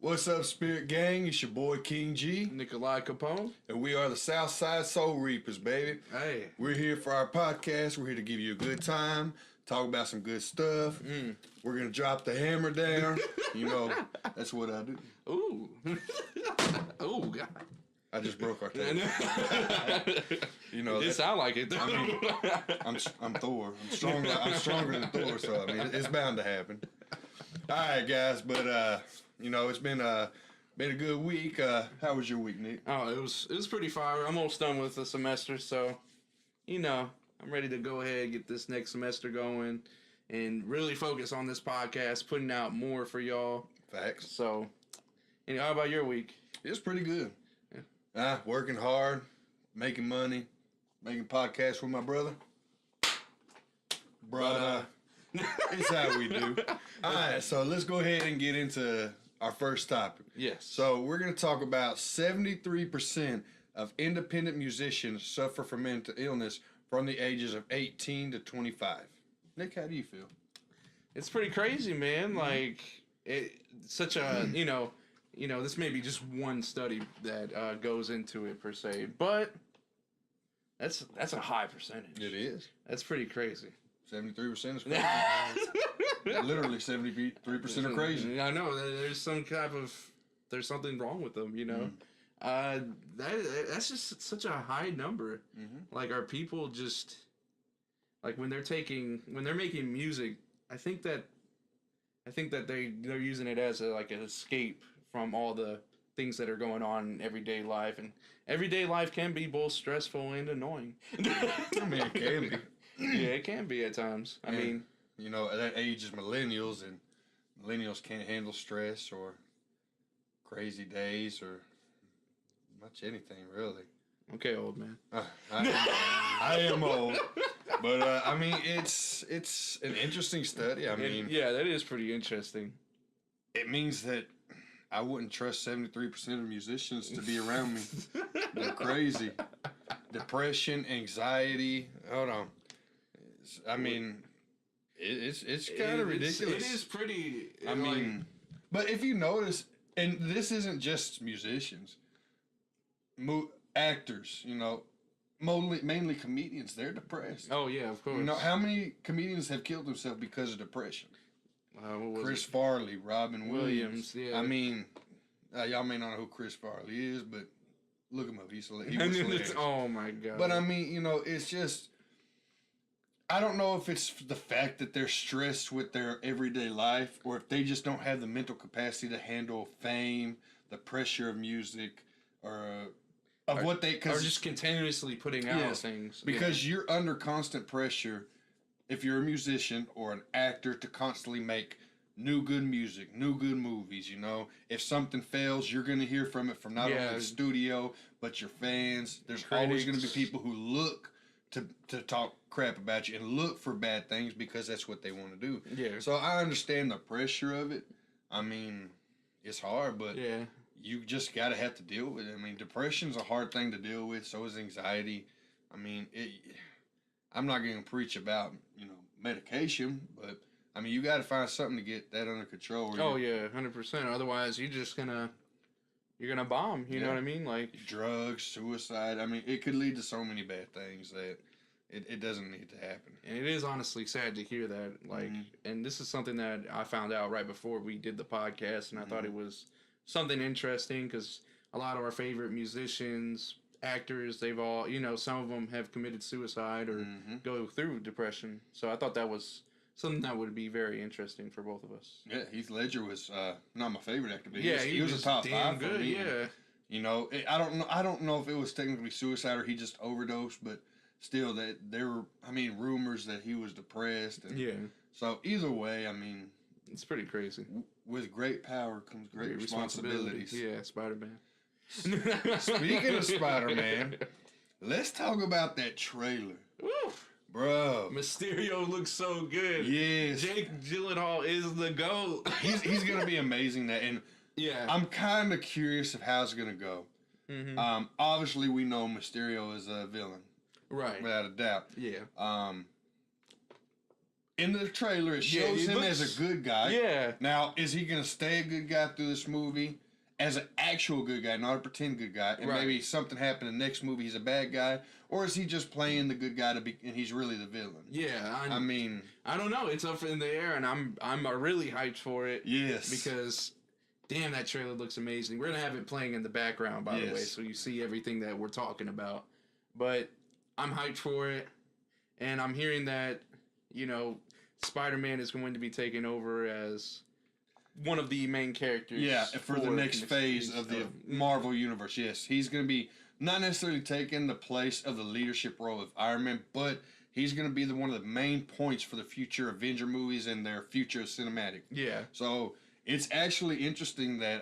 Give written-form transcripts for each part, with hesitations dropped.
What's up, Spirit Gang? It's your boy King G. Nikolai Capone. And we are the Southside Soul Reapers, baby. Hey. We're here for our podcast. We're here to give you a good time, talk about some good stuff. We're going to drop the hammer down. You know, that's what I do. Ooh. Oh, God. I just broke our table. You know, It sound like it. I'm Thor. I'm stronger than Thor, so I mean, it's bound to happen. All right, guys, but you know, it's been a good week. How was your week, Nick? Oh, it was pretty fire. I'm almost done with the semester, so you know, I'm ready to go ahead and get this next semester going and really focus on this podcast, putting out more for y'all. Facts. So, how about your week? It's pretty good. Working hard, making money, making podcasts with my brother. It's how we do. All right, so let's go ahead and get into our first topic. Yes. So we're going to talk about 73% of independent musicians suffer from mental illness from the ages of 18 to 25. Nick, how do you feel? It's pretty crazy, man. Like, such a, this may be just one study that goes into it per se, but that's a high percentage. It is. That's pretty crazy. 73% is crazy. Literally 73% are crazy. I know. There's something wrong with them, you know. That's just such a high number. Like, are people just, like, when they're making music, I think that they're using it as an escape from all the things that are going on in everyday life, and everyday life can be both stressful and annoying. I mean, it can be. Yeah, it can be at times. I mean, you know, that age is millennials, and millennials can't handle stress or crazy days or much anything, really. Okay, old man. I am old. But, I mean, it's an interesting study. I mean... Yeah, that is pretty interesting. It means that I wouldn't trust 73% of musicians to be around me. They're crazy. Depression, anxiety. Hold on. I mean, it's kind of ridiculous. It is pretty... but if you notice, and this isn't just musicians, actors, you know, mainly comedians, they're depressed. Oh, yeah, of course. You know, how many comedians have killed themselves because of depression? Chris Farley, Robin Williams. Yeah. I mean, y'all may not know who Chris Farley is, but look him up. He was hilarious. Oh, my God. But, I mean, you know, it's just... I don't know if it's the fact that they're stressed with their everyday life or if they just don't have the mental capacity to handle fame, the pressure of music, or just continuously putting out things. Because you're under constant pressure if you're a musician or an actor to constantly make new good music, new good movies, you know. If something fails, you're going to hear from it from not only the studio, but your fans. There's always going to be people who look to talk crap about you and look for bad things because that's what they want to do. Yeah. So I understand the pressure of it. I mean, it's hard, but you just got to have to deal with it. I mean, depression's a hard thing to deal with. So is anxiety. I mean, I'm not going to preach about, you know, medication, but I mean, you got to find something to get that under control. 100%. Otherwise, you're gonna bomb. You know what I mean? Like drugs, suicide. I mean, it could lead to so many bad things that it doesn't need to happen. And it is honestly sad to hear that. Like, and this is something that I found out right before we did the podcast, and I thought it was something interesting because a lot of our favorite musicians, actors, they've all, you know, some of them have committed suicide or go through depression. So I thought that was something that would be very interesting for both of us. Yeah, Heath Ledger was not my favorite actor, but he was a top damn 5 good, for me. Yeah. You know, I don't know if it was technically suicide or he just overdosed, but still, that there were, I mean, rumors that he was depressed. And so either way, I mean, it's pretty crazy. With great power comes great responsibilities. Yeah, Spider-Man. Speaking of Spider-Man, let's talk about that trailer. Oof. Bro. Mysterio looks so good. Yes. Jake Gyllenhaal is the GOAT. He's going to be amazing. And I'm kind of curious of how it's going to go. Obviously, we know Mysterio is a villain. Right. Without a doubt. Yeah. in the trailer, it shows him as a good guy. Yeah. Now, is he going to stay a good guy through this movie as an actual good guy, not a pretend good guy, and maybe something happened in the next movie, he's a bad guy, or is he just playing the good guy and he's really the villain? Yeah, I mean, I don't know. It's up in the air, and I'm really hyped for it. Yes, because damn, that trailer looks amazing. We're gonna have it playing in the background, by the way, so you see everything that we're talking about. But I'm hyped for it, and I'm hearing that Spider-Man is going to be taking over as one of the main characters. Yeah, for the next phase of the Marvel Universe. Yes, he's going to be not necessarily taking the place of the leadership role of Iron Man, but he's going to be one of the main points for the future Avenger movies and their future cinematic. Yeah. So it's actually interesting that,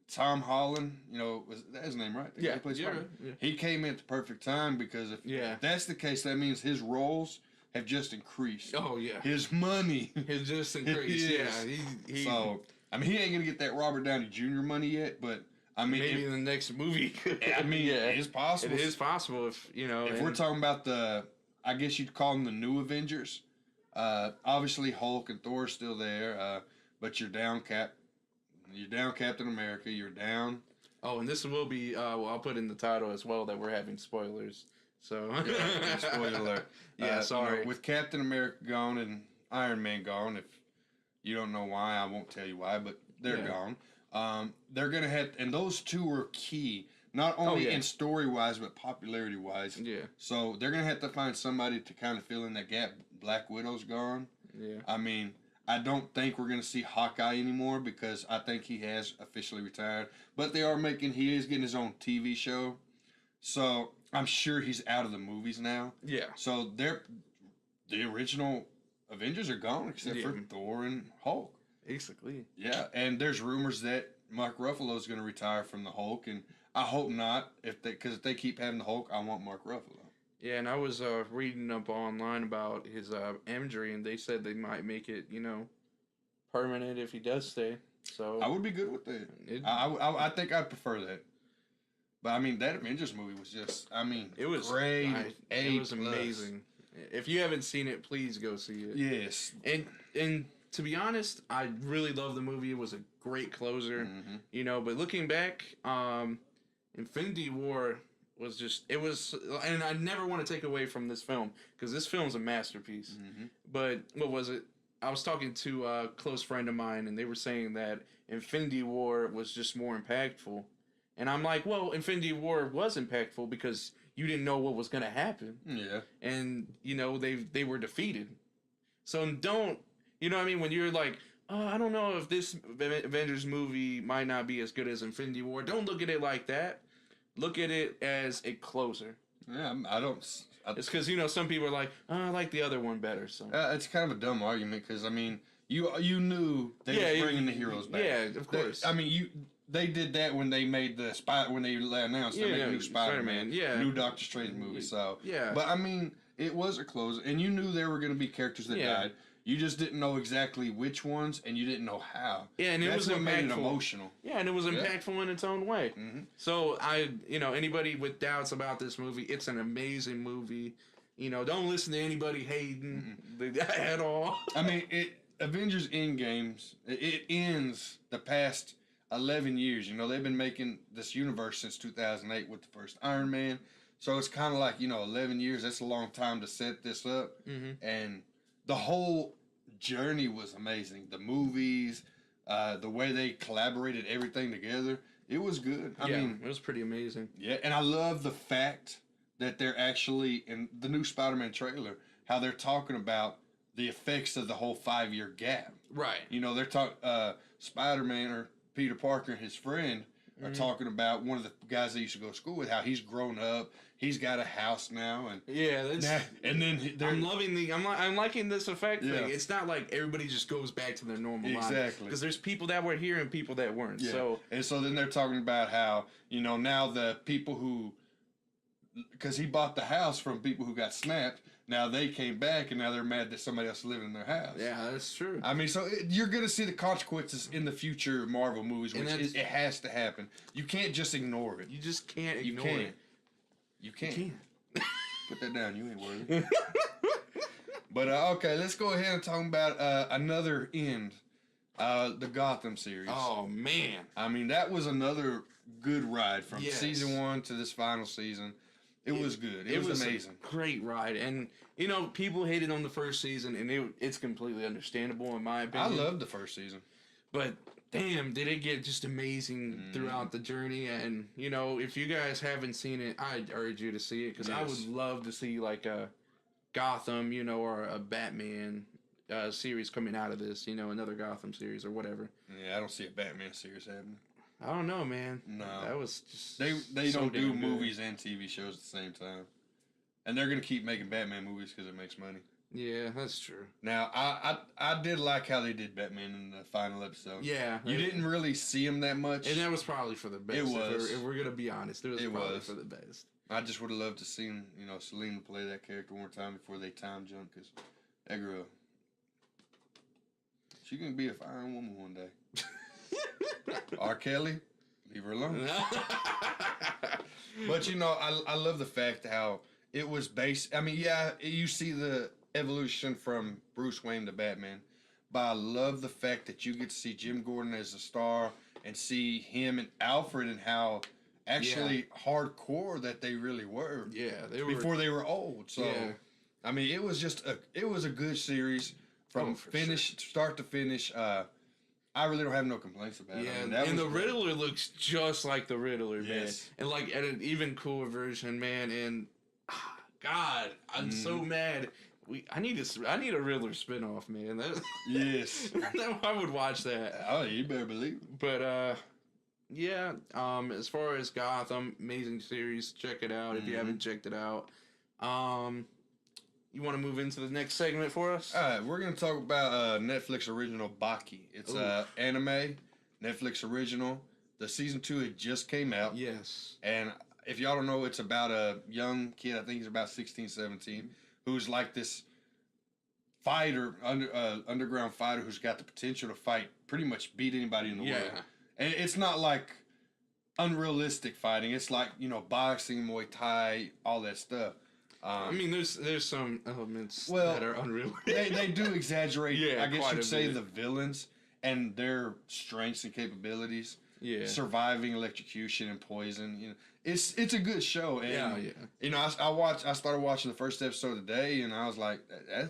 Tom Holland, was that his name, right? Yeah. He came in at the perfect time because if that's the case, that means his roles have just increased. Oh, yeah. His money has just increased. Yeah. So, I mean, he ain't going to get that Robert Downey Jr. money yet, but, I mean... Maybe in the next movie. I mean, it is possible. It is possible if, If we're talking about I guess you'd call them the new Avengers. Obviously, Hulk and Thor are still there, but you're down Captain America, you're down... Oh, and this will be, I'll put in the title as well that we're having spoilers. So spoiler alert. Yeah, sorry. With Captain America gone and Iron Man gone, if you don't know why, I won't tell you why, but they're gone. They're gonna have, and those two are key, not only in story wise but popularity wise. Yeah. So they're gonna have to find somebody to kind of fill in that gap. Black Widow's gone. Yeah. I mean, I don't think we're gonna see Hawkeye anymore because I think he has officially retired. But he is getting his own TV show. So I'm sure he's out of the movies now. Yeah. So the original Avengers are gone except for Thor and Hulk. Basically. Yeah, and there's rumors that Mark Ruffalo is going to retire from the Hulk, and I hope not. Because if they keep having the Hulk, I want Mark Ruffalo. Yeah, and I was reading up online about his injury, and they said they might make it, permanent if he does stay. So I would be good with that. I think I'd prefer that. But, I mean, that Avengers movie was just, it was great. It was amazing. If you haven't seen it, please go see it. Yes. And to be honest, I really love the movie. It was a great closer, but looking back, Infinity War was and I never want to take away from this film, because this film's a masterpiece. But, what was it? I was talking to a close friend of mine, and they were saying that Infinity War was just more impactful. And I'm like, well, Infinity War was impactful because you didn't know what was going to happen. Yeah. And, they were defeated. So don't, when you're like, oh, I don't know if this Avengers movie might not be as good as Infinity War. Don't look at it like that. Look at it as a closer. Yeah, it's because, some people are like, oh, I like the other one better. So it's kind of a dumb argument because, you knew they were bringing the heroes back. Yeah, of course. They did that when they made when they announced they made a new Spider-Man, new Doctor Strange movie. So but it was a close, and you knew there were going to be characters that died. You just didn't know exactly which ones, and you didn't know how. Yeah, and that's it was what made it emotional. Yeah, and it was impactful in its own way. So anybody with doubts about this movie, it's an amazing movie. Don't listen to anybody hating at all. Avengers Endgames, it ends the past 11 years. They've been making this universe since 2008 with the first Iron Man. So it's kind of like, 11 years, that's a long time to set this up. And the whole journey was amazing. The movies, the way they collaborated everything together, it was good. It was pretty amazing. Yeah, and I love the fact that they're actually, in the new Spider-Man trailer, how they're talking about the effects of the whole 5-year gap. Right. They're talking, Spider-Man or Peter Parker and his friend are talking about one of the guys they used to go to school with, how he's grown up, he's got a house now, and and then I'm liking this effect thing. It's not like everybody just goes back to their normal life, because there's people that were here and people that weren't. So then they're talking about how now the people who, because he bought the house from people who got snapped. Now they came back, and now they're mad that somebody else is living in their house. Yeah, that's true. So you're going to see the consequences in the future Marvel movies, which it has to happen. You can't just ignore it. You just can't ignore it. You can't. Put that down. You ain't worthy. But okay, let's go ahead and talk about another end. The Gotham series. Oh man! I mean, that was another good ride from Yes. season 1 to this final season. It was good. It was amazing. A great ride, and people hated on the first season, and it's completely understandable in my opinion. I loved the first season, but damn, did it get just amazing throughout the journey? And if you guys haven't seen it, I'd urge you to see it because I would love to see like a Gotham, or a Batman series coming out of this, another Gotham series or whatever. Yeah, I don't see a Batman series happening. I don't know, man. No, that was just they don't do movies and TV shows at the same time, and they're gonna keep making Batman movies because it makes money. Yeah, that's true. Now, I did like how they did Batman in the final episode. Yeah, you didn't really see him that much, and that was probably for the best. It was. If we're gonna be honest, it was probably for the best. I just would have loved to see Selena play that character one more time before they time jump because that girl, she can be a fine woman one day. R. Kelly, leave her alone. But I love the fact how it was based. I mean, yeah, you see the evolution from Bruce Wayne to Batman, but I love the fact that you get to see Jim Gordon as a star and see him and Alfred and how actually hardcore that they really were. Yeah, they were before they were old. So, I mean, it was a good series from start to finish. I really don't have no complaints about it. Yeah, and the Riddler looks just like the Riddler, man. And like at an even cooler version, man. And God, I'm so mad. I need a Riddler spinoff, man. Yes. I would watch that. Oh, you better believe it. But yeah. As far as Gotham, amazing series. Check it out if you haven't checked it out. You want to move into the next segment for us? All right, we're going to talk about Netflix original Baki. It's anime, Netflix original. The season 2, it just came out. Yes. And if y'all don't know, it's about a young kid, I think he's about 16, 17, who's like this fighter, underground fighter who's got the potential to fight, pretty much beat anybody in the world. And it's not like unrealistic fighting. It's like, boxing, Muay Thai, all that stuff. I mean, there's some elements that are unrealistic. They do exaggerate, I guess you'd say, the villains and their strengths and capabilities. Yeah. Surviving electrocution and poison. It's a good show. And, I started watching the first episode today, and I was like,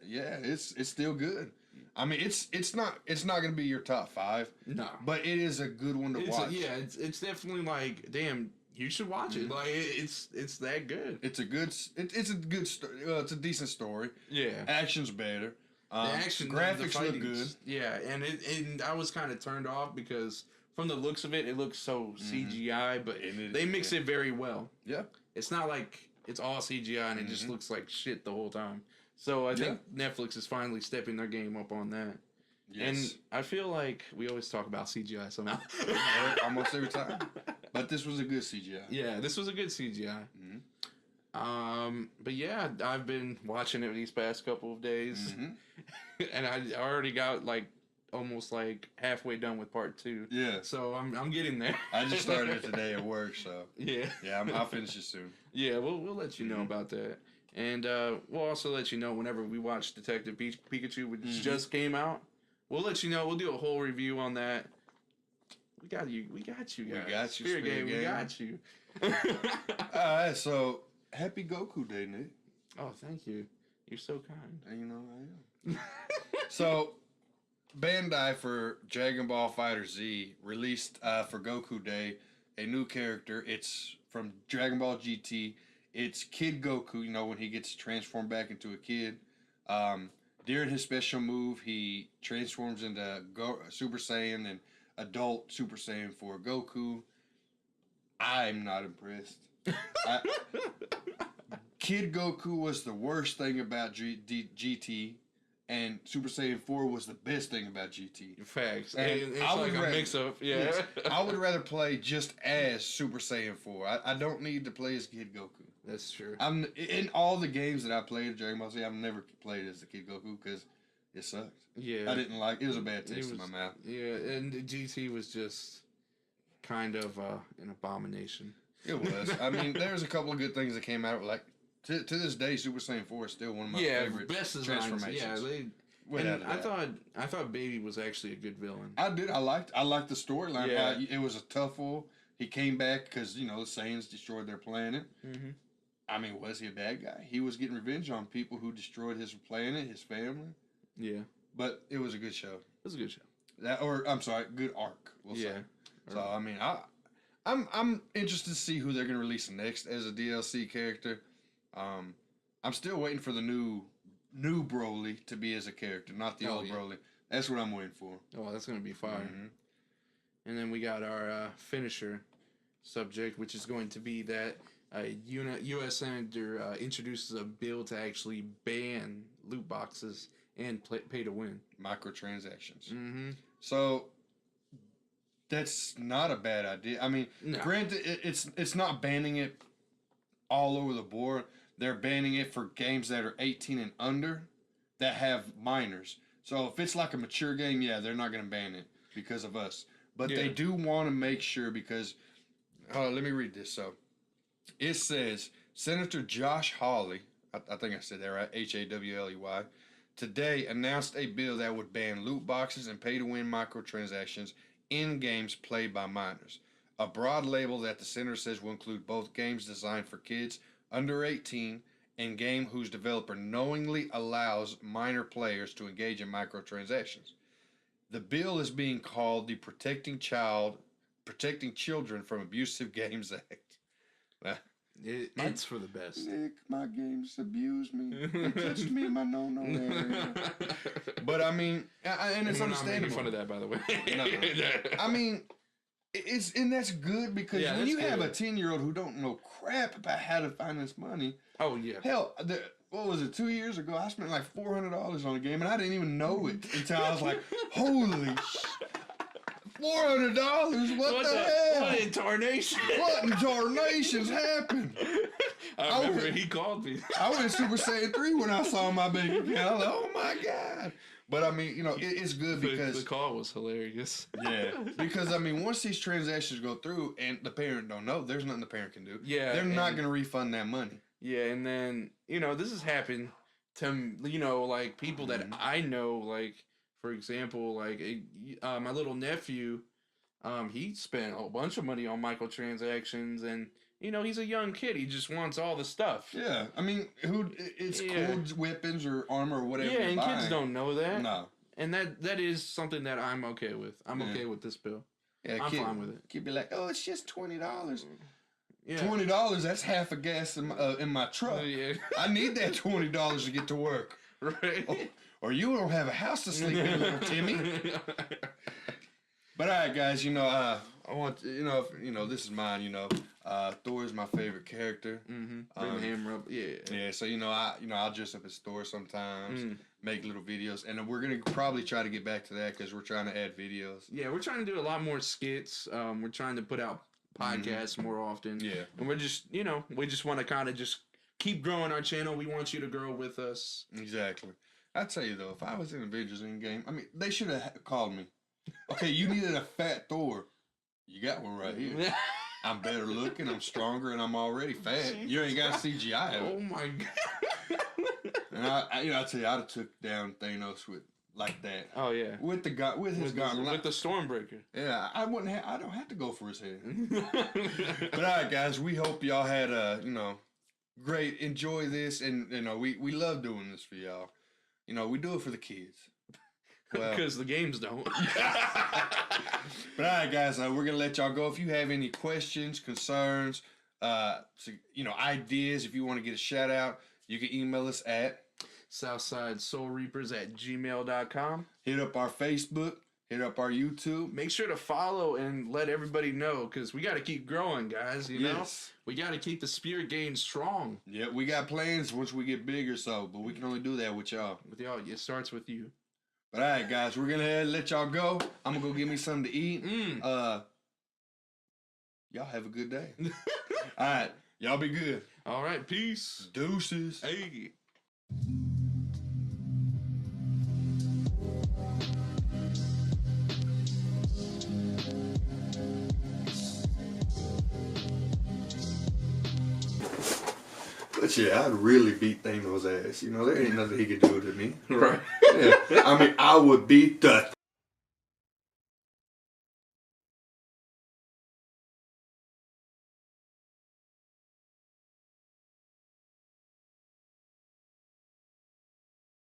it's still good. I mean, it's not going to be your top 5. No. But it is a good one to watch. It's definitely like, damn, you should watch it. Like it's that good. It's a good story. It's a decent story. Yeah. Action's better. The graphics look good. Yeah, and I was kind of turned off because from the looks of it, it looks so CGI, but they mix it very well. Yeah. It's not like it's all CGI and it just looks like shit the whole time. So I think Netflix is finally stepping their game up on that. Yes. And I feel like we always talk about CGI somehow. Almost every time. But this was a good CGI. Yeah, this was a good CGI. But yeah, I've been watching it these past couple of days. And I already got almost halfway done with part 2. Yeah. So I'm getting there. I just started it today at work, so. Yeah. Yeah, I'll finish it soon. Yeah, we'll let you know about that. And we'll also let you know whenever we watch Detective Pikachu, which just came out. We'll let you know. We'll do a whole review on that. We got you guys. We got you, Spirit Game. We got you. Alright, so happy Goku Day, Nick. Oh, thank you. You're so kind. And I am. So, Bandai for Dragon Ball Fighter Z released for Goku Day a new character. It's from Dragon Ball GT. It's Kid Goku, when he gets transformed back into a kid. During his special move, he transforms into Super Saiyan and adult Super Saiyan for Goku. I'm not impressed. Kid Goku was the worst thing about GT, and Super Saiyan 4 was the best thing about GT. Facts. And it's like a mix-up. Yeah. Yes, I would rather play just as Super Saiyan 4. I don't need to play as Kid Goku. That's true. I'm in all the games that I played Dragon Ball Z, I've never played as the Kid Goku because it sucked. Yeah. I didn't like it. Was a bad taste in my mouth. Yeah, and GT was just kind of an abomination. It was. I mean, there's a couple of good things that came out, like To this day, Super Saiyan 4 is still one of my favorite best designs. transformations. Yeah, I thought Baby was actually a good villain. I did. I liked the storyline. Yeah. It was a tough one. He came back because the Saiyans destroyed their planet. Mm-hmm. I mean, was he a bad guy? He was getting revenge on people who destroyed his planet, his family. Yeah, but it was a good show. It was a good show. I'm sorry, good arc. We'll say. So I mean, I'm interested to see who they're gonna release next as a DLC character. I'm still waiting for the new Broly to be as a character, not the old Broly. That's what I'm waiting for. Oh, that's gonna be fire. Mm-hmm. And then we got our finisher subject, which is going to be that U.S. Senator introduces a bill to actually ban loot boxes and pay to win microtransactions. Mm-hmm. So that's not a bad idea. I mean, granted, it's not banning it all over the board. They're banning it for games that are 18 and under that have minors. So if it's like a mature game, they're not going to ban it because of us. But they do want to make sure because, let me read this. So it says, Senator Josh Hawley, I think I said that right, Hawley, today announced a bill that would ban loot boxes and pay-to-win microtransactions in games played by minors. A broad label that the senator says will include both games designed for kids under 18 and game whose developer knowingly allows minor players to engage in microtransactions. The bill is being called the Protecting Children from Abusive Games Act. It's for the best. Nick, my games abused me. They touched me in my no-no area. But I mean, and it's understandable. We're not making fun of that, by the way. No. I mean, and that's good because when you have a 10-year-old who don't know crap about how to find this money. Oh yeah. Hell, what was it? 2 years ago, I spent like $400 on a game, and I didn't even know it until I was like, "Holy $400! What the hell? What in tarnation? What in tarnations happened?" I remember he called me. I went Super Saiyan 3 when I saw my bank account. I was like, "Oh my god!" But I mean, it's good because the call was hilarious. Yeah, because I mean, once these transactions go through and the parent don't know, there's nothing the parent can do. Yeah, they're not going to refund that money. Yeah, and then this has happened to like people that I know. Like for example, like my little nephew, he spent a bunch of money on microtransactions, and he's a young kid. He just wants all the stuff. Yeah, I mean, it's cool weapons or armor or whatever. Yeah, and kids don't know that. No, and that is something that I'm okay with. I'm okay with this bill. Yeah, I'm fine with it. Kid be like, "Oh, it's just $20." Yeah. $20, that's half a gas in my truck. Yeah. I need that $20 to get to work. Right. Or you don't have a house to sleep in, little Timmy. But all right, guys, I want this is mine. Thor is my favorite character. Mm-hmm. Bring the hammer up. Yeah. Yeah. So I'll dress up as Thor sometimes, make little videos, and we're gonna probably try to get back to that because we're trying to add videos. Yeah, we're trying to do a lot more skits. We're trying to put out podcasts more often. Yeah. And we're just, we just want to kind of just keep growing our channel. We want you to grow with us. Exactly. I tell you though, if I was in Avengers Endgame, I mean, they should have called me. Okay, you needed a fat Thor. You got one right here. I'm better looking, I'm stronger, and I'm already fat. You ain't got CGI of it. Oh my god. And I tell you, I'd have took down Thanos with like that. Oh yeah. With his gauntlet. With the Stormbreaker. Yeah, I don't have to go for his head. But all right, guys, we hope y'all had great. Enjoy this, and we love doing this for y'all. We do it for the kids. Well, because the games don't. But all right, guys, we're gonna let y'all go. If you have any questions, concerns, ideas, if you want to get a shout out, you can email us at SouthsideSoulReapers@gmail.com. Hit up our Facebook. Hit up our YouTube. Make sure to follow and let everybody know because we got to keep growing, guys. You know, we got to keep the spirit game strong. Yeah, we got plans once we get bigger, but we can only do that with y'all. With y'all, it starts with you. But all right, guys, we're gonna let y'all go. I'm gonna go get me something to eat. Y'all have a good day. All right, y'all be good. All right, peace. Deuces. Hey. But yeah, I'd really beat Thanos' ass. You know, there ain't nothing he could do to me. Right. Yeah. I mean, I would beat the